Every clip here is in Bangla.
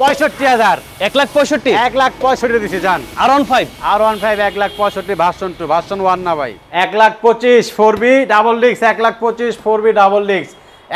65,000 1,65,000 1,65,000 দিছি জান। R15 R15 1,65,000 ভার্সন 2 ভার্সন 1 না ভাই। 1,25,000 4B double disc 1,25,000 4B double disc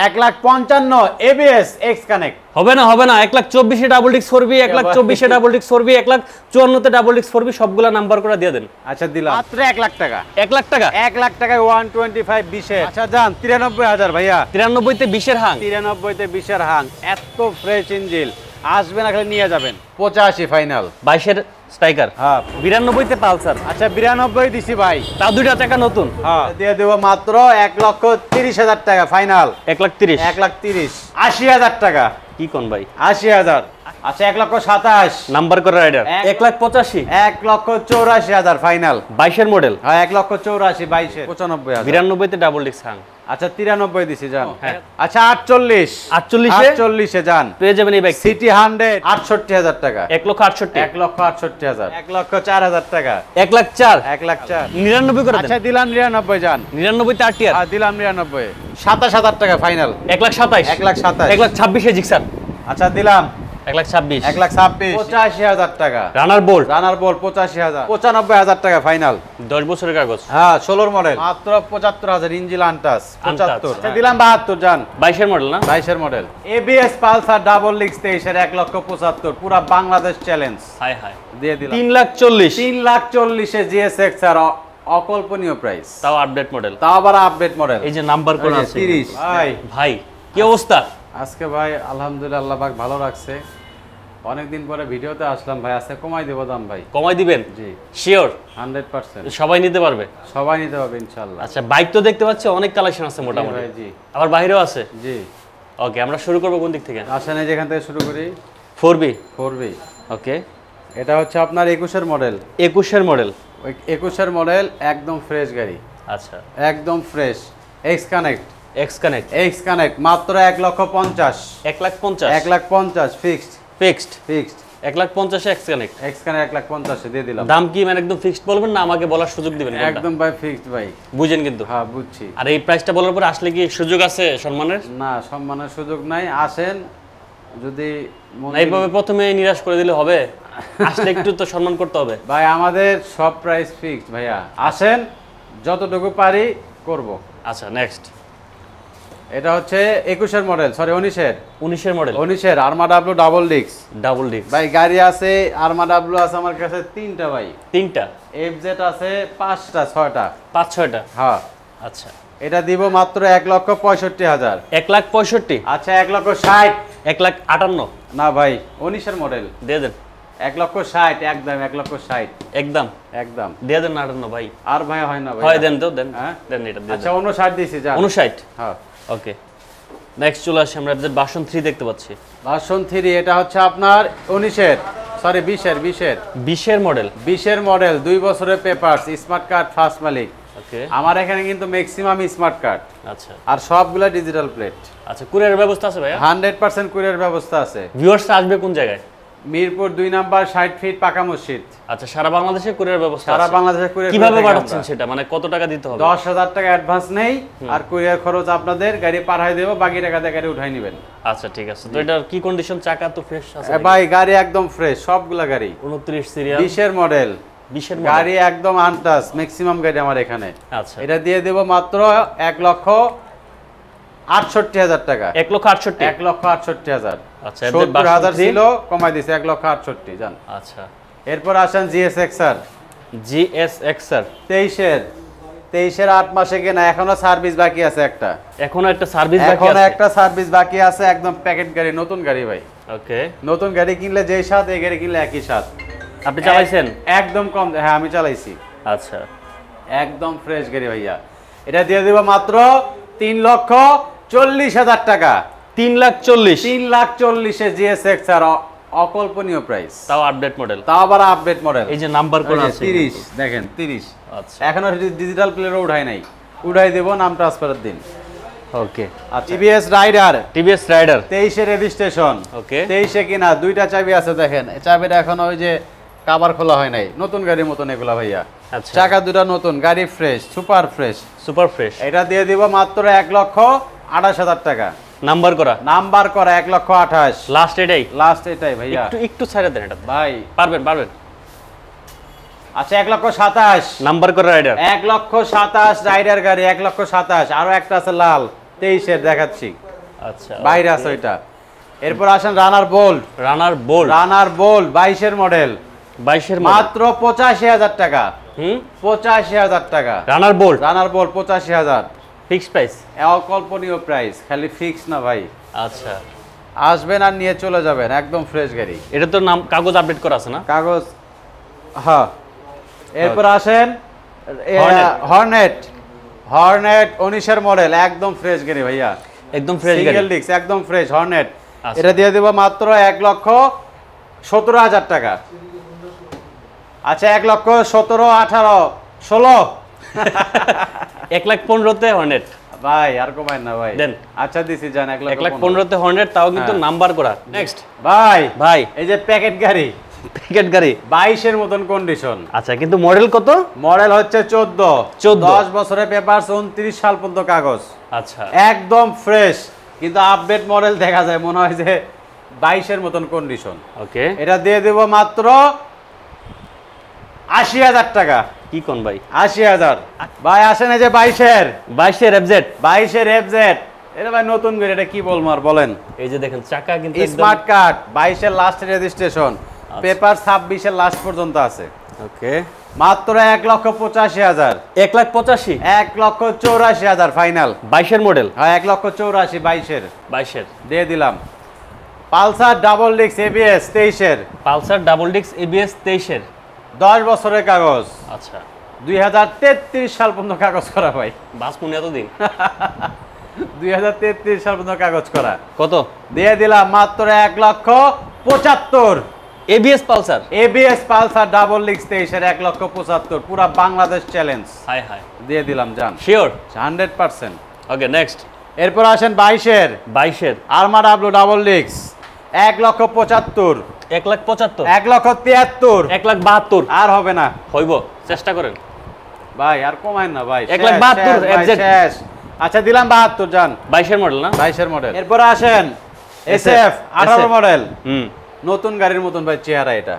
1,55,000 ABS X connect হবে না 1,24,000 double disc 4B 1,24,000 double disc 4B 1,54,000 তে ডাবল ডিস্ক 4B সবগুলা নাম্বার করে দিয়ে দেন। আচ্ছা দিলাম মাত্র 1,00,000 টাকা। 1,00,000 টাকা 1,00,000 টাকায় 125 20 এর। আচ্ছা জান 93,000 ভাইয়া। 93 তে 20 এর হাং 93 তে 20 এর হাং এত ফ্রেশ ইঞ্জিন আসবে না খালি নিয়ে যাবেন। 85 ফাইনাল 22 এর স্ট্রাইকার। হ্যাঁ 92 তে পালসার। আচ্ছা 92 দিছি ভাই। তাও দুইটা চাকা নতুন। হ্যাঁ দিয়ে দেব মাত্র 1,30,000 টাকা ফাইনাল। 1,30,000 1,30,000 80,000 টাকা। কি কোন ভাই 80,000। আচ্ছা 1,27,000 নাম্বার করে রাইডার 1,85,000 1,84,000 ফাইনাল। 22 এর মডেল। হ্যাঁ 1,84,000 22 95,000 92 তে ডাবল ডিস্ক হাং। আচ্ছা 93 দিছি জান। হ্যাঁ। আচ্ছা 48 48 এ জান পেয়ে যাবেন এই বাইক সিটি 100 68,000 টাকা। 1,68,000 1,68,000 1,04,000 টাকা। 1,04,000 1,04,000 99 করে দেন। আচ্ছা দিলাম 99 জান। 99 তে আরটিআর আর দিলাম 99 27,000 টাকা ফাইনাল। 1,27,000 1,27,000 1,26,000 এ জিক্সার। আচ্ছা দিলাম 1,26,000 1,26,000 85,000 টাকা। রানার বোল্ট রানার বল 85,000 95,000 টাকা ফাইনাল। 10 বছরের কাগজ। হ্যাঁ 16 মডেল মাত্র 75,000 ইঞ্জিন আনটাস 75। আচ্ছা হ্যাঁ। দিলাম 72 জান। 22 এর মডেল না 22 এর model ABS Pulsar double disk 23 এর 1,75,000 পুরা বাংলাদেশ চ্যালেঞ্জ হাই হাই দিয়ে দিলাম। 3,40,000 3,40,000 এ জিএসএক্স আর অকল্পনীয় প্রাইস। তাও আপডেট মডেল। তাও আবার আপডেট মডেল। এই যে নাম্বার কোন আছে 30 ভাই। ভাই কি অবস্থা? আজকে ভাই আলহামদুলিল্লাহ আল্লাহ পাক ভালো রাখছে। অনেকদিন পরে ভিডিওতে আসলাম ভাই। আজকে কমাই দেব দাম ভাই। কমাই দিবেন? জি শিওর 100% সবাই নিতে পারবে? সবাই নিতে পারবে ইনশাআল্লাহ। আচ্ছা বাইক তো দেখতে পাচ্ছি অনেক কালেকশন আছে মোটামুটি। ভাই জি আবার বাইরেও আছে। জি ওকে আমরা শুরু করব কোন দিক থেকে? আসেন এই যেখান থেকে শুরু করি। 4B 4B ওকে এটা হচ্ছে আপনার 21 এর মডেল। 21 এর মডেল। 21 এর মডেল একদম ফ্রেশ গাড়ি। আচ্ছা একদম fresh x connect x connect মাত্র 1,50,000 1,50,000 1,50,000 fixed fixed 1,50,000 x connect x connect 1,50,000 দিয়ে দিলাম। দাম কি মানে একদম ফিক্সড বলবেন না আমাকে বলার সুযোগ দিবেন? একদম ভাই ফিক্সড ভাই। বুঝেন কিন্তু। হ্যাঁ বুঝছি। আর এই প্রাইসটা বলার পরে আসলে কি সুযোগ আছে সম্মানের? না সম্মানের সুযোগ নাই। আসেন যদি না এইভাবে প্রথমে নিরাশ করে দিলে হবে? আসলে একটু তো সম্মান করতে হবে ভাই। আমাদের সব প্রাইস ফিক্সড ভাইয়া। আসেন যতটুকু পারি করব। আচ্ছা নেক্সট এটা হচ্ছে 21 এর মডেল সরি 19 এর 19 এর মডেল। 19 এর আরমা ডাব্লু ডাবল ডিস্ক ভাই গাড়ি আছে। আরমা ডাব্লু আছে আমার কাছে 3টা ভাই। 3টা এফজেড আছে 5টা 6টা 5-6টা। হ্যাঁ আচ্ছা এটা দিব মাত্র 1,65,000 1,65,000 আচ্ছা 1,60,000 1,58,000 না ভাই 19 এর মডেল দিয়ে দেন। 1,60,000 একদম 1,60,000 একদম একদম দিয়ে দেন। 58 ভাই আর ভাই হয় না ভাই। হয় দেন তো দেন। হ্যাঁ দেন এটা দিয়ে আচ্ছা দেন। 59 দিছি যা 59 হ্যাঁ ওকে নেক্সট চলে আসি আমরা আপনাদের ভার্সন 3 দেখতে পাচ্ছি। ভার্সন 3 এটা হচ্ছে আপনার 19 এর সরি 20 এর 20 এর মডেল। 20 এর মডেল 2 বছরের পেপারস স্মার্ট কার্ড ফার্স্ট মালিক। ওকে আমার এখানে কিন্তু ম্যাক্সিমাম স্মার্ট কার্ড আচ্ছা আর সবগুলা ডিজিটাল প্লেট। আচ্ছা কুরিয়ারের ব্যবস্থা আছে ভাইয়া? 100% কুরিয়ার ব্যবস্থা আছে। ভিউয়ার্স আসবে কোন জায়গায়? মিরপুর 2 নাম্বার 60 ফিট পাকা মসজিদ। আচ্ছা সারা বাংলাদেশে কুরিয়ার ব্যবস্থা সারা আছে? বাংলাদেশে কুরিয়ার কিভাবে পাঠাচ্ছেন সেটা মানে কত টাকা দিতে হবে? 10,000 টাকা অ্যাডভান্স নেই আর কুরিয়ার খরচ আপনাদের গাড়ি পাঠাই দেব বাকি টাকা দিয়ে গাড়ি উঠাই নেবেন। আচ্ছা ঠিক আছে। তো এটার কি কন্ডিশন? চাকা তো ফ্রেশ আছে ভাই গাড়ি একদম ফ্রেশ সবগুলা গাড়ি। 29 সিরিয়াল 20 এর মডেল 20 এর গাড়ি একদম আনটাচ ম্যাক্সিমাম গাড়ি আমার এখানে। আচ্ছা এটা দিয়ে দেব মাত্র 1,68,000 টাকা। 1,68,000 1,68,000 আচ্ছা 70,000 ছিল কমাই দিয়েছে 1,68,000 জান। আচ্ছা এরপর আসেন জিএসএক্সআর GSX-R 23 এর 8 মাসে কেনা এখনো সার্ভিস বাকি আছে একটা। এখনো একটা সার্ভিস বাকি এখনো আছে? একটা সার্ভিস বাকি আছে একদম প্যাকেট গাড়ি নতুন গাড়ি ভাই। ওকে নতুন গাড়ি কিনলে যেই স্বাদ এই গাড়ি কিনলে একই স্বাদ। আপনি চালাইছেন? একদম কম হ্যাঁ আমি চালাইছি। আচ্ছা একদম ফ্রেশ গাড়ি ভাইয়া। এটা দিয়ে দেব মাত্র 3,40,000 টাকা। 3,40,000 3,40,000 এ জিএসএক্সআর অকল্পনীয় প্রাইস। তাও আপডেট মডেল। তাও আবার আপডেট মডেল। এই যে নাম্বার কোড আছে 30 দেখেন 30 আচ্ছা এখনো ডিজিটাল প্লেয়ারও উঠাই নাই। উঠাই দেব নাম ট্রান্সফারের দিন। ওকে আচ্ছা টিভিএস রাইডার 23 এর রেজিস্ট্রেশন। ওকে 23 এ কিনা দুইটা চাবি আছে দেখেন। এই চাবিটা এখনো ওই যে কভার খোলা হয় নাই। নতুন গাড়ির মতন এগুলা ভাইয়া। আচ্ছা চাকা দুটো নতুন গাড়ি fresh super fresh. Super fresh এটা দিয়ে দিব মাত্র 1,28,000 টাকা। নাম্বার করা, নাম্বার করা 1,28,000 লাস্ট এটাই, লাস্ট এটাই ভাইয়া। একটু একটু ছাড়া দেন এটা ভাই পারবেন পারবেন। আচ্ছা 1,27,000 নাম্বার করা রাইডার, 1,27,000 রাইডার গাড়ি 1,27,000। আরো একটা আছে লাল 23-এর দেখাচ্ছি, আচ্ছা বাইরে আছে ওইটা। এরপর আসেন রানার বোল্ট, রানার বোল্ট রানার বোল্ট 22-এর মডেল, 22-এর মাত্র 85,000 টাকা, 85,000 টাকা। রানার বোল্ট রানার বোল্ট 85,000, ফিক্সড প্রাইস। অকল্পনীয় প্রাইস, খালি ফিক্স না ভাই। আচ্ছা আসবেন আর নিয়ে চলে যাবেন, একদম ফ্রেশ গাড়ি। এটা তো নাম কাগজ আপডেট করা আছে না? কাগজ, হ্যাঁ। এরপর আসেন হর্নেট। হর্নেট, হর্নেট 19-এর মডেল, একদম ফ্রেশ গাড়ি ভাইয়া, একদম ফ্রেশ গাড়ি, সিঙ্গেল ডিস্ক, একদম ফ্রেশ হর্নেট। আচ্ছা। এটা দিয়ে দেবো মাত্র 1,17,000 টাকা। আচ্ছা 1,17,000, 18, 16 1,15,000-তে হর্নেট ভাই, আর কমায় না ভাই। দেন। আচ্ছা দিছি জান 1,15,000 1,15,000-তে হর্নেট, তাও কিন্তু হ্যাঁ। নাম্বার করা। নেক্সট ভাই, ভাই এই যে প্যাকেট গাড়ি প্যাকেট গাড়ি, 22-এর মতন কন্ডিশন, আচ্ছা কিন্তু মডেল কত? মডেল হচ্ছে 14, 14 10 বছরের পেপার, 29 সাল পর্যন্ত কাগজ, আচ্ছা একদম ফ্রেশ, কিন্তু আপডেট মডেল দেখা যায় মনে হয় যে 22-এর মতন কন্ডিশন। ওকে, এটা দিয়ে দেব মাত্র 80,000 টাকা। কি কোন ভাই? 80,000 ভাই। আসেন এই যে 22-এর, 22-এর এফজেড, 22-এর এফজেড, এটা ভাই নতুন করে, এটা কি বলবো আর বলেন। এই যে দেখেন চাকা কিন্তু একদম স্মার্ট কার্ড, 22-এর লাস্ট রেজিস্ট্রেশন, পেপার 26-এর লাস্ট পর্যন্ত আছে, ওকে। মাত্র 1,85,000, 1,85,000, 1,84,000 ফাইনাল। 22-এর মডেল, হ্যাঁ 1,84,000 22-এর 22-এর দিয়ে দিলাম। পালসার ডাবল ডিস্ক এবিএস 23-এর, পালসার ডাবল ডিস্ক এবিএস 23-এর, 10 বছরের কাগজ, আচ্ছা 2033 সাল পর্যন্ত কাগজ করা ভাই, বাস কোন এতদিন 2033 সাল পর্যন্ত কাগজ করা। কত? দিয়ে দিলাম মাত্র 1,75,000 ABS Pulsar, ABS Pulsar double disc 23-এর 1,75,000, পুরা বাংলাদেশ চ্যালেঞ্জ হাই হাই দিয়ে দিলাম জান, শিওর। 100%। ওকে নেক্সট, এরপর আসেন 22-এর 22-এর আরমা ডাব্লু ডাবল ডিস্ক, 1,75,000, 1,75,000, 1,73,000, 1,72,000 আর হবে না হইব, চেষ্টা করেন ভাই, আর কমায় না ভাই, 1,72,000 শেষ, ভাই, FZ শেষ। আচ্ছা দিলাম 72 জান, 22-এর মডেল না? 22-এর মডেল। এরপর আসেন এসএফ 18 মডেল, হুম নতুন গাড়ির মতন ভাই চেহারা, এটা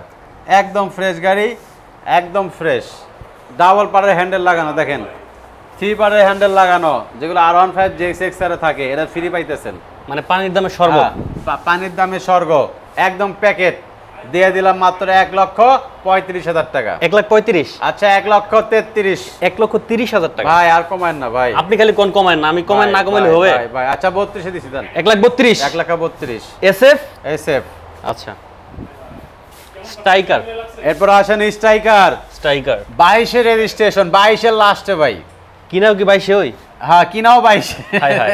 একদম ফ্রেশ গাড়ি, একদম ফ্রেশ। ডাবল পারের হ্যান্ডেল লাগানো, দেখেন 3 পারের হ্যান্ডেল লাগানো, যেগুলো R15 JX-R এ থাকে, এটা ফ্রি পাইতেছেন। মানে পানির দামে সর্ব, হ্যাঁ, পানির দামে স্বর্গ, একদম প্যাকেট দিয়ে দিলাম মাত্র 1,35,000 টাকা। 1,35,000, আচ্ছা 1,33,000 1,30,000 টাকা। ভাই, আর কমায় না ভাই, আপনি খালি কোন কমায় না, আমি কমায় না কমাইলে হবে। ভাই, ভাই আচ্ছা 32-এ দিছি দেন, 1,32,000 1,32,000 এসএফ, এসএফ। আচ্ছা স্ট্রাইকার, এরপর আসেন স্ট্রাইকার, স্ট্রাইকার 22-এর রেজিস্ট্রেশন, 22-এর লাস্টে ভাই, কিনাও কি 22-এ ওই? হ্যাঁ কিনাও 22-এ, হাই হাই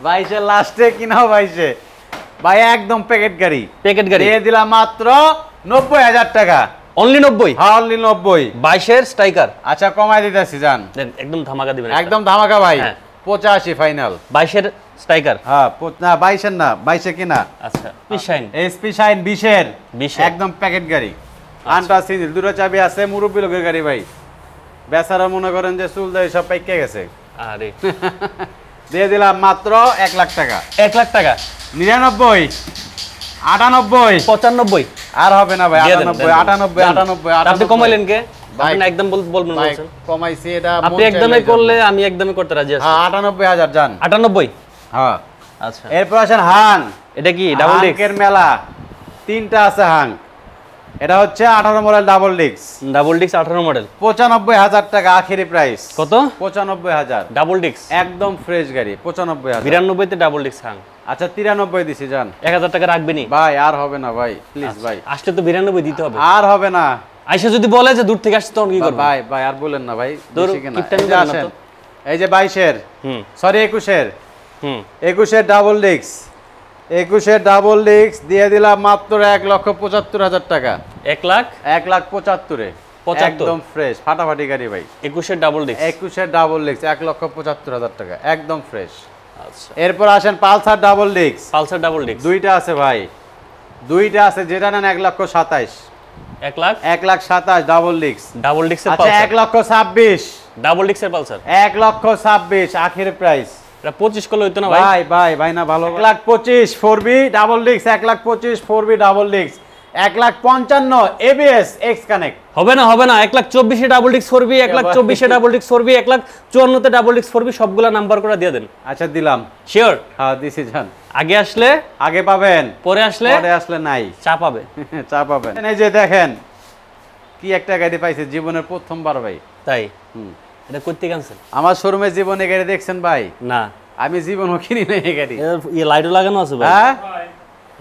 22-এর লাস্টে কিনাও 22-এ ভাই, একদম প্যাকেট গাড়ি, প্যাকেট গাড়ি দিয়ে দিলাম মাত্র 90,000 টাকা, অনলি 90, হ্যাঁ অনলি 90। 22-এর স্ট্রাইকার আচ্ছা কমাই দিতেছি জান, দেন, একদম ধামাকা দিবেন, একদম ধামাকা ভাই, হ্যাঁ। 85 ফাইনাল। 22-এর স্ট্রাইকার, হ্যাঁ না 22-এর না, 22-এ কিনা আচ্ছা পিশাইন এসপি শাইন 20-এর, 20-এর। একদম প্যাকেট গাড়ি, আনটা সিজিল, দুটো চাবি আছে, মুরব্বী লোকের গাড়ি ভাই, বেচারা মনে করেন যে চুল দেয় সব পাইকে গেছে। আরে দিয়ে দিলাম মাত্র 1,00,000 টাকা, 1,00,000 টাকা, 99, 98, 95 আর হবে না ভাই, দিয়ে দেন, 98, দেন, 98, দেন। 98, আপনি কমাইলেন কে? ভাই, আপনি একদম বলবেন ভাই, বলছেন, কমাইছি, এটা আপনি একদমই করলে আমি একদমই করতে রাজি আছি। হ্যাঁ 98,000 জান, 98, হ্যাঁ। আচ্ছা এরপর আসেন হাং, এটা কি ডাবল ডিস্ক? হাঙ্কের মেলা, 3টা আছে হাং, এটা হচ্ছে 18 model double disc, double disc 18 model, 95,000 টাকা আখেরি প্রাইস। কত? 95,000, ডাবল ডিস্ক একদম ফ্রেশ গাড়ি, 95,000। 92-তে ডাবল ডিস্ক হাং, আচ্ছা 93 দিছি জান, 1,000 টাকা রাখবেনি ভাই, আর হবে না ভাই, প্লিজ ভাই, আসলে তো 92 দিতে হবে। আর হবে না আইসা যদি বলে যে দূর থেকে আসছে তখন কি করব? ভাই, ভাই আর বলেন না ভাই, দূর, বেশি কেনা। কিপটামি এই যে করেন না আসেন, তো। এই যে 22-এর, হুম সরি 21-এর, হুম 21-এর ডাবল ডিস্ক, 21-এর ডাবল ডিস্ক দিয়ে দিলাম মাত্র 1,75,000 টাকা, 1,00,000 1,75,000-এ, 75 একদম ফ্রেশ ফাটাফাটি গাড়ি ভাই। 21-এর ডাবল ডিস্ক, 21-এর ডাবল ডিস্ক 1,75,000 টাকা, একদম ফ্রেশ। আচ্ছা এরপর আসেন Pulsar double disk, Pulsar double disk দুইটা আছে ভাই, দুইটা আছে, যেটা নেন 1,27,000, 1,00,000 1,27,000 ডাবল ডিস্ক। ডাবল ডিস্কের আচ্ছা পালসার, 1,26,000, ডাবল ডিস্কের পালসার 1,26,000 আখের প্রাইস, এটা 25 করলে হইতো না ভাই? ভাই ভাই ভাই না ভালো 1,25,000 4B double disc 1,25,000 4B double disc 1,55,000 ABS X connect হবে না 1,24,000 double disc 4B 1,24,000 double disc 4B 1,54,000 তে ডাবল ডিস্ক 4B সবগুলা নাম্বার করে দিয়ে দেন। আচ্ছা দিলাম। শিওর? হ্যাঁ দিছি জান। আগে আসলে আগে পাবেন, পরে আসলে নাই চা পাবে। চা পাবেন। এই যে দেখেন কি একটা গাড়ি পাইছে জীবনের প্রথমবার ভাই। তাই? হুম। এটা কইতে কানছেন? আমার শোরুমে জীবনে গাড়ি দেখছেন ভাই? না। আমি জীবনও কিনি না এই গাড়ি। এর লাইটও লাগানো আছে ভাই? হ্যাঁ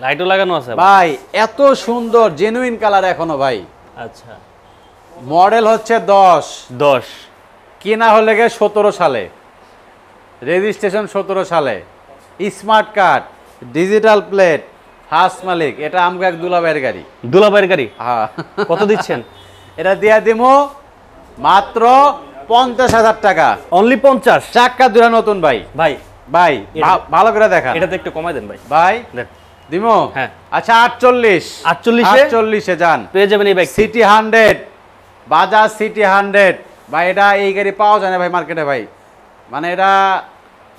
লাইটও লাগানো আছে ভাই। এত সুন্দর জেনুইন কালার এখনো ভাই। আচ্ছা। মডেল হচ্ছে 10 কেনা হলে গে 17 সালে, রেজিস্ট্রেশন 17 সালে, smart card, digital plate, first মালিক। এটা আমগো এক দুলাভাইয়ের গাড়ি। দুলাভাইয়ের গাড়ি? হ্যাঁ। কত দিচ্ছেন? এটা দিয়া দিমু মাত্র 50,000 টাকা। অনলি 50? চাক্কা দুরা নতুন ভাই। ভাই ভাই ভালো করে দেখা। এটাতে একটু কমাই দেন ভাই। ভাই দেন। দিমু? হ্যাঁ। আচ্ছা 48 এ যান। পেয়ে যাবেন এই বাইক। সিটি 100 বাজাজ সিটি 100 ভাই। এটা এই গাড়ি পাওয়া যায় না ভাই মার্কেটে ভাই। মানে এটা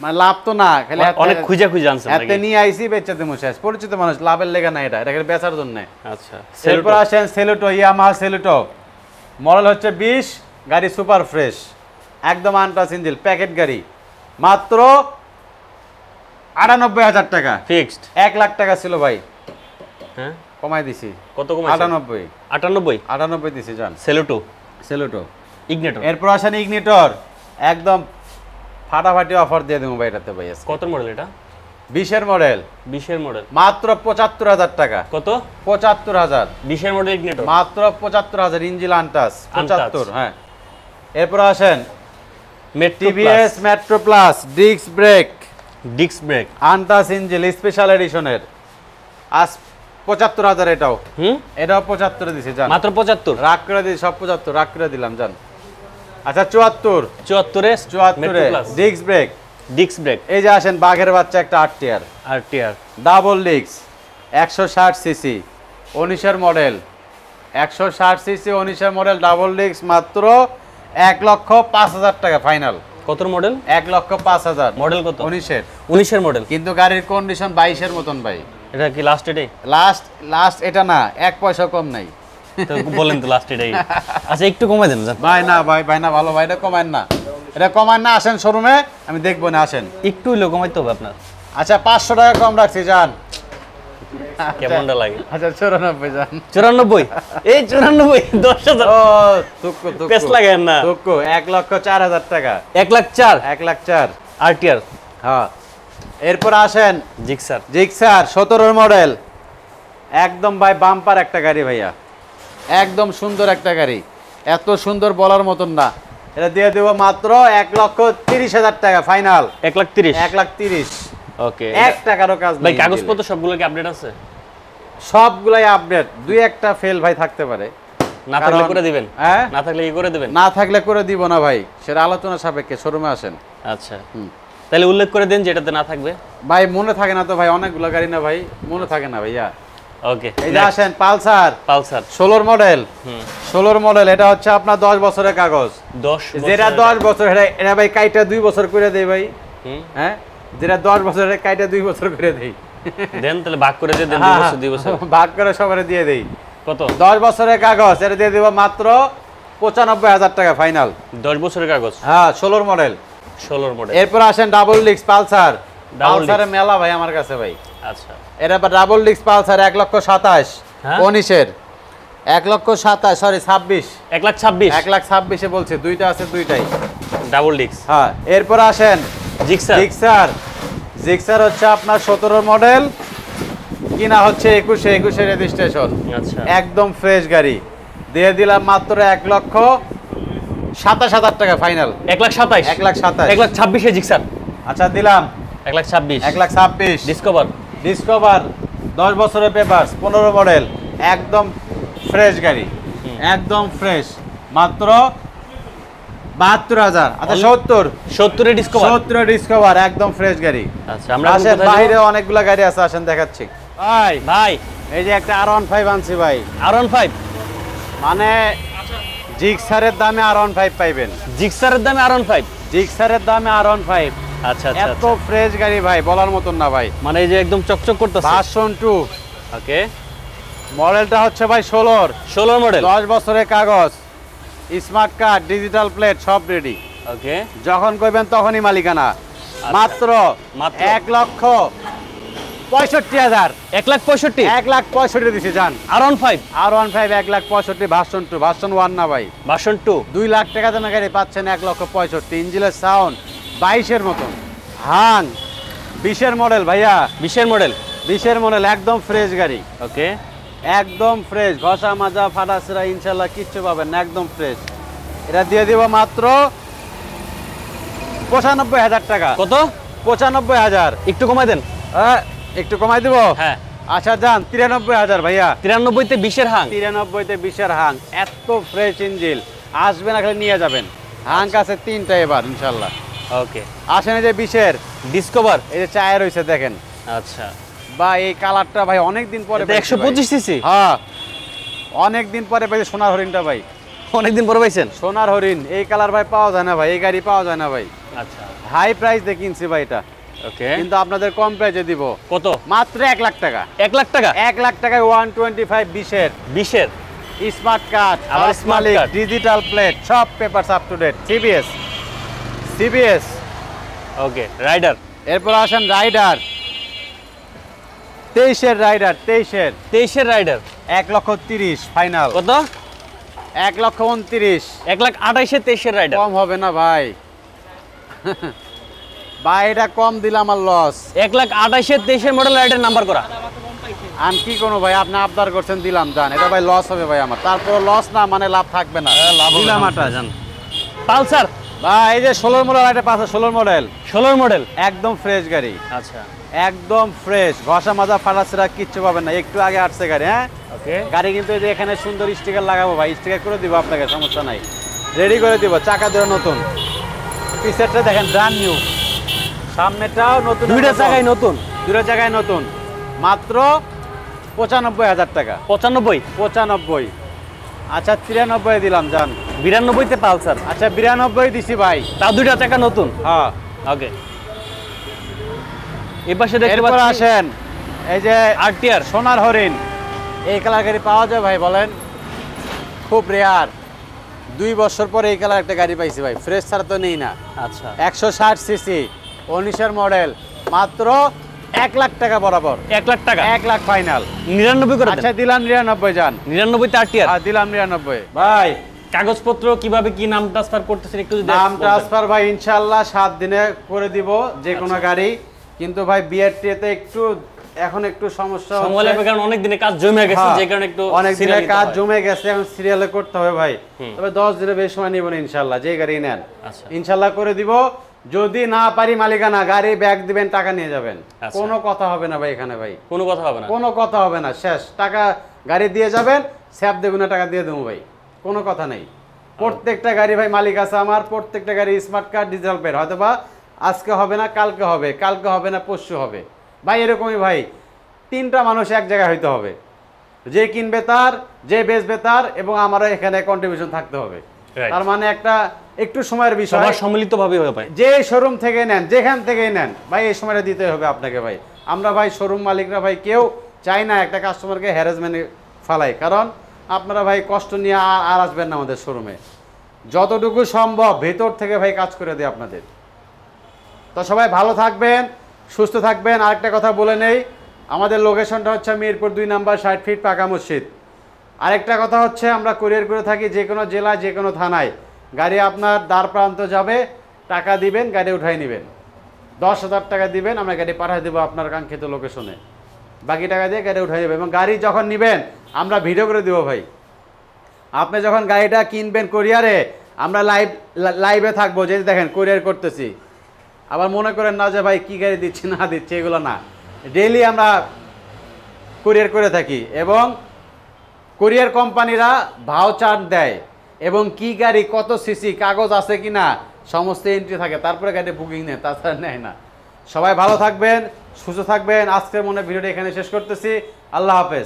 মানে লাভ তো না, খালি অনেক খুঁজে আনছেন নাকি? এতে নিয়ে আইছি বেচতে দেবো শেষ। পরিচিত মানুষ, লাভের লেগা না, এটা খালি বেচার জন্য। আচ্ছা। এরপর আসেন সেলুটো, ইয়ামাহা সেলুটো। মডেল হচ্ছে 20, গাড়ি সুপার ফ্রেশ, একদম আনটাচ ইঞ্জিন, প্যাকেট গাড়ি। মাত্র 98,000 টাকা ফিক্সড। 1 লাখ টাকা ছিল ভাই, হ্যাঁ কমাই দিছি। কত কমাইছেন? 98 দিছি জান। Saluto Saluto ignitor. এরপর আসেন ইগনিটর, একদম ফাটাফাটি অফার দিয়ে দেবো ভাই এটাতে ভাই। কত মডেল এটা? 20 এর মডেল। 20 এর মডেল মাত্র 75,000 টাকা। কত? 75,000। 20 এর মডেল ইগনিটর মাত্র 75,000, ইঞ্জিন আনটাচ 75। হ্যাঁ। এরপর আসেন TVS Metro Plus, disc brake, untouched engine, special এডিশনের। আজ 75,000 এটাও। এটাও 75 দিছি জান। মাত্র 75? রাগ করে দিই, সব 75 রাগ করে দিলাম জান। আচ্ছা 74 এ ডিস্ক ব্রেক। এই যে আসেন বাঘের বাচ্চা একটা আরটিআর ডাবল ডিস্ক 160 সিসি 19 এর মডেল, 160 সিসি 19 এর মডেল ডাবল ডিস্ক। মাত্র 1,05,000 টাকা ফাইনাল। কত মডেল? 1,05,000। মডেল কত? 19 এর মডেল। কিন্তু গাড়ির কন্ডিশন 22 এর মতন ভাই। এটা কি লাস্ট এটাই? লাস্ট এটা না, 1 পয়সা কম নাই। তো বলেন তো লাস্ট এটাই। আচ্ছা একটু কমাই দেন জান। ভাই না ভালো ভাই, এটা কমায় না, আসেন শোরুমে, আমি দেখবো না, আসেন। একটু হইলেও কমাইতে হবে আপনার। আচ্ছা 500 টাকা কম রাখছি জান। কেমনটা লাগে? আচ্ছা 94 জান। 94? এই 94 10,000। ও তুকু পেস লাগেন না। 1,04,000 টাকা। 1,04,000? 1,04,000 আরটিআর। হ্যাঁ। এরপর আসেন জিক্সার 17 মডেল, একদম ভাই বাম্পার একটা গাড়ি ভাইয়া, একদম সুন্দর একটা গাড়ি, এত সুন্দর বলার মতন না। এটা দিয়ে দেবো মাত্র 1,30,000 টাকা ফাইনাল। 1,30,000? 1,30,000। ওকে। 1 টাকারও কাজ ভাই নেই। কাগজপত্র সবগুলো কি আপডেট আছে? সবগুলাই আপডেট, 2-1টা ফেল ভাই থাকতে পারে। না থাকলে করে দিবেন? হ্যাঁ, না থাকলে কি করে দিবেন? না থাকলে করে দিব না ভাই, সেটা আলোচনা সাপেক্ষে, শোরুমে আসেন। আচ্ছা তাহলে উল্লেখ করে দেন যেটাতে না থাকবে। ভাই মনে থাকে না তো ভাই, অনেকগুলো গাড়ি না ভাই, মনে থাকে না ভাইয়া। ওকে। এই যে আসেন পালসার 16 মডেল। 16 মডেল, এটা হচ্ছে আপনার 10 বছরের কাগজ। 10 যেটা 10 বছর, এটা ভাই কাইটা 2 বছর করে দেই ভাই। হ্যাঁ, যেটা 10 বছরের কাইটা 2 বছর করে দেই। দেন তাহলে ভাগ করে দিয়ে দেন 2 বছর ভাগ করে সবারে দিয়ে দেই। কত? 10 বছরের কাগজ, এটা দিয়ে দেব মাত্র 95,000 টাকা ফাইনাল। 10 বছরের কাগজ? হ্যাঁ 16 মডেল। এরপর আসেন ডাবল ডিস্ক পালসার। পালসারের মেলা ভাই আমার কাছে ভাই। আচ্ছা এটা ডাবল ডিস্ক পালসার 1,27,000 19 এর 1,27,000 সরি 26 1,26,000 বলছে, দুইটা আছে, দুইটাই ডাবল ডিস্ক। হ্যাঁ। এরপর আসেন জিক্সার হচ্ছে আপনার 17 মডেল, কিনা হচ্ছে 21 রেজিস্ট্রেশন। আচ্ছা একদম ফ্রেশ গাড়ি, দিয়ে দিলাম মাত্র 1,27,000 টাকা ফাইনাল। 1,27,000 জিক্সার। আচ্ছা দিলাম 1,26,000 ডিসকভার 10 বছরের পেপারস, 15 মডেল, একদম ফ্রেশ গাড়ি, একদম ফ্রেশ, মাত্র 72,000। আচ্ছা 70 ডিসকভার একদম ফ্রেশ গাড়ি। আচ্ছা আমরা আসেন, বাইরে অনেকগুলা গাড়ি আছে, আসেন দেখাচ্ছি। ভাই এই যে একটা R15 আনছি ভাই। R15 মানে জিক্সারের দামে R15 পাইবেন। জিক্সারের দামে R15? জিক্সারের দামে R15 আচ্ছা আচ্ছা এত ফ্রেশ গাড়ি ভাই বলার মতন না ভাই। মানে এই যে একদম চকচক করতেছে। ভার্সন 2, ওকে, মডেলটা হচ্ছে ভাই 16 মডেল, 10 বছরের কাগজ, স্মার্ট কার্ড, ডিজিটাল প্লেট সব রেডি। ওকে, যখন কইবেন তখনই মালিকানা। মাত্র মাত্র 1,65,000, 1,65,000, 1,65,000 দিছি জান। R15, R15 1,65,000, ভার্সন 2, ভার্সন 1 না ভাই। ভার্সন 2, 2 লাখ টাকা দামের গাড়ি পাচ্ছেন 1,65,000। ইঞ্জিনের সাউন্ড 22-এর মতন, হাং 20-এর মডেল ভাইয়া, 20-এর মডেল, 20-এর মডেল, একদম ফ্রেশ গাড়ি, ওকে, একদম ফ্রেশ, ঘষা মাজা ফাটাছরা ইনশাল্লাহ কিচ্ছু পাবেন না, একদম ফ্রেশ। এটা দিয়ে দিব মাত্র 95,000 টাকা। কত? 95,000। একটু কমাই দেন। একটু কমাই দিব? হ্যাঁ, আচ্ছা যান 93,000 ভাইয়া। 93-তে 20-এর হাং, 93-তে 20-এর হাং, এত ফ্রেশ ইঞ্জিন, আসবেন আসলে নিয়ে যাবেন। হাং আছে 3টা এবার ইনশাল্লাহ। ওকে, আসেন এই যে 20-এর ডিসকভার, এই যে চায়ের রয়েছে দেখেন, আচ্ছা, বা এই কালারটা ভাই অনেক দিন পরে এটা 125 সিসি, হ্যাঁ অনেক দিন পরে পাইছে সোনার হরিণটা ভাই, অনেকদিন পরে পাইছেন। সোনার হরিণ এই কালার ভাই পাওয়া যায় না ভাই, এই গাড়ি পাওয়া যায় না ভাই। আচ্ছা, হাই প্রাইস দিয়ে কিনছি ভাই এটা, ওকে, কিন্তু আপনাদের কম প্রাইসে দিব। কত? মাত্র 1 লাখ টাকা। 1 লাখ টাকা, 1 লাখ টাকায় 125 20-এর 20-এর স্মার্ট কার্ড, আবার স্মার্ট কার্ড, ডিজিটাল প্লেট, সব papers up to date, CBS. Okay, rider, এরপর আসেন রাইডার, 23-এর রাইডার, 23-এর রাইডার, 1,30,000 ফাইনাল। কত? 1,29,000। 1,28,000-এ 23-এর রাইডার, কম হবে না ভাই। ভাই এটা কম দিলে আমার লস। 1,28,000-এ 23-এর মডেল রাইডার নাম্বার করা। আমি কি কোনো ভাই, আপনি আবদার করছেন দিলাম জান, এটা ভাই লস হবে ভাই আমার। তারপর লস না মানে লাভ থাকবে না, দিলাম আটা জান। পালসার ভাই এই যে 16 মডেল, এটা পাশে 16 মডেল, 16 মডেল, একদম ফ্রেশ গাড়ি, আচ্ছা, একদম ফ্রেশ, ঘষা মাজা ফাটাছরা কিচ্ছু পাবেন না। একটু আগে আসছে গাড়ি, হ্যাঁ ওকে, গাড়ি কিন্তু এই যে এখানে সুন্দর স্টিকার লাগাবো ভাই, স্টিকার করে দিব আপনাকে, সমস্যা নাই, রেডি করে দিব। চাকা ধরে নতুন, পিছেরটা দেখেন ব্র্যান্ড নিউ, সামনেটাও নতুন, দুইটা জায়গায় নতুন, দুটো জায়গায় নতুন। মাত্র 95,000 টাকা। 95, আচ্ছা 93 দিলাম জান। 92-তে পালসার, আচ্ছা 92 দিছি ভাই, তাও দুইটা চাকা নতুন, হ্যাঁ। ওকে, এই পাশে দেখতে এরপর পাচ্ছি আসেন এই যে আরটিআর, সোনার হরিণ, এই কালার গাড়ি পাওয়া যায় ভাই বলেন? খুব রেয়ার, 2 বছর পরে এই কালার একটা গাড়ি পাইছি ভাই, ফ্রেশ ছাড়া তো নেই না। আচ্ছা, 160 সিসি, 19-এর মডেল, মাত্র 1 লাখ টাকা বরাবর। 1 লাখ টাকা, 1 লাখ ফাইনাল। 99 করে দেন। আচ্ছা দিলাম 99 জান। 99-তে আরটিআর, আর দিলাম 99 ভাই। কাগজপত্র কিভাবে কি নাম ট্রান্সফার করতেছেন একটু যদি নাম বলতেন। ট্রান্সফার ভাই ইনশাআল্লাহ 7 দিনে করে দিব যে কোনো গাড়ি, কিন্তু ভাই বিআরটিতে একটু এখন একটু সমস্যা সময় হচ্ছে। লাগবে কারণ অনেক দিনে কাজ জমে গেছে, হ্যাঁ, যে কারণে একটু অনেক দিনের serial কাজ দিতে হয়। জমে গেছে, এখন সিরিয়ালে করতে হবে ভাই। তবে 10 দিনের বেশি সময় নিব না ইনশাআল্লাহ, যে গাড়ি নেন আচ্ছা। ইনশাআল্লাহ করে দিব। যদি না পারি মালিকানা, গাড়ি ব্যাগ দিবেন, টাকা নিয়ে যাবেন, আচ্ছা। কোনো কথা হবে না ভাই এখানে ভাই, কোনো কথা হবে না। কোনো কথা হবে না, শেষ। টাকা গাড়ি দিয়ে যাবেন, স্যাপ দেবেন না, টাকা দিয়ে দেবো ভাই, কোনো কথা নেই। প্রত্যেকটা গাড়ি ভাই মালিক আছে আমার, প্রত্যেকটা গাড়ি স্মার্ট কার্ড, ডিজিটাল পেড, হয়তো বা আজকে হবে না কালকে হবে, কালকে হবে না পরশু হবে ভাই, এরকমই ভাই। 3টা মানুষ এক জায়গায় হইতে হবে, যে কিনবে তার, যে বেচবে তার, এবং আমারও এখানে কন্ট্রিবিউশন থাকতে হবে। Right. তার মানে একটা একটু সময়ের বিষয়। সবার সম্মিলিতভাবে হবে ভাই। যে শোরুম থেকে নেন, যেখান থেকেই নেন ভাই, এই সময়টা দিতে হবে আপনাকে ভাই। আমরা ভাই শোরুম মালিকরা ভাই কেউ চাই না একটা কাস্টমারকে হ্যারাসমেন্টে ফালাই, কারণ আপনারা ভাই কষ্ট নিয়ে আর আসবেন না আমাদের শোরুমে। যতটুকু সম্ভব ভেতর থেকে ভাই কাজ করে দিই আপনাদের। তো সবাই ভালো থাকবেন, সুস্থ থাকবেন। আরেকটা কথা বলে নেই, আমাদের লোকেশনটা হচ্ছে মিরপুর 2 নাম্বার 60 ফিট পাকা মসজিদ। আরেকটা কথা হচ্ছে আমরা কুরিয়ার করে থাকি যে কোনো জেলায়, যে কোনো থানায়। গাড়ি আপনার দ্বার প্রান্ত যাবে, টাকা দিবেন, গাড়ি উঠাই নেবেন, 10,000 টাকা দিবেন, আমরা গাড়ি পাঠিয়ে দেবো আপনার কাঙ্ক্ষিত লোকেশনে। বাকি টাকা দিয়ে গাড়ি উঠাই নেবেন, এবং গাড়ি যখন নেবেন আমরা ভিডিও করে দেবো ভাই। আপনি যখন গাড়িটা কিনবেন কুরিয়ারে, আমরা লাইভে থাকবো, যে দেখেন কুরিয়ার করতেছি। আবার মনে করেন না যে ভাই কি গাড়ি দিচ্ছি না দিচ্ছি, এগুলো না। ডেইলি আমরা কুরিয়ার করে থাকি, এবং কুরিয়ার কোম্পানিরা ভাউচার দেয়, এবং কি গাড়ি কত সিসি, কাগজ আছে কি না, সমস্ত এন্ট্রি থাকে, তারপরে গাড়ি বুকিং নেয়, তাছাড়া নেয় না। সবাই ভালো থাকবেন, সুস্থ থাকবেন। আজকের মনে ভিডিওটা এখানে শেষ করতেছি। আল্লাহ হাফেজ।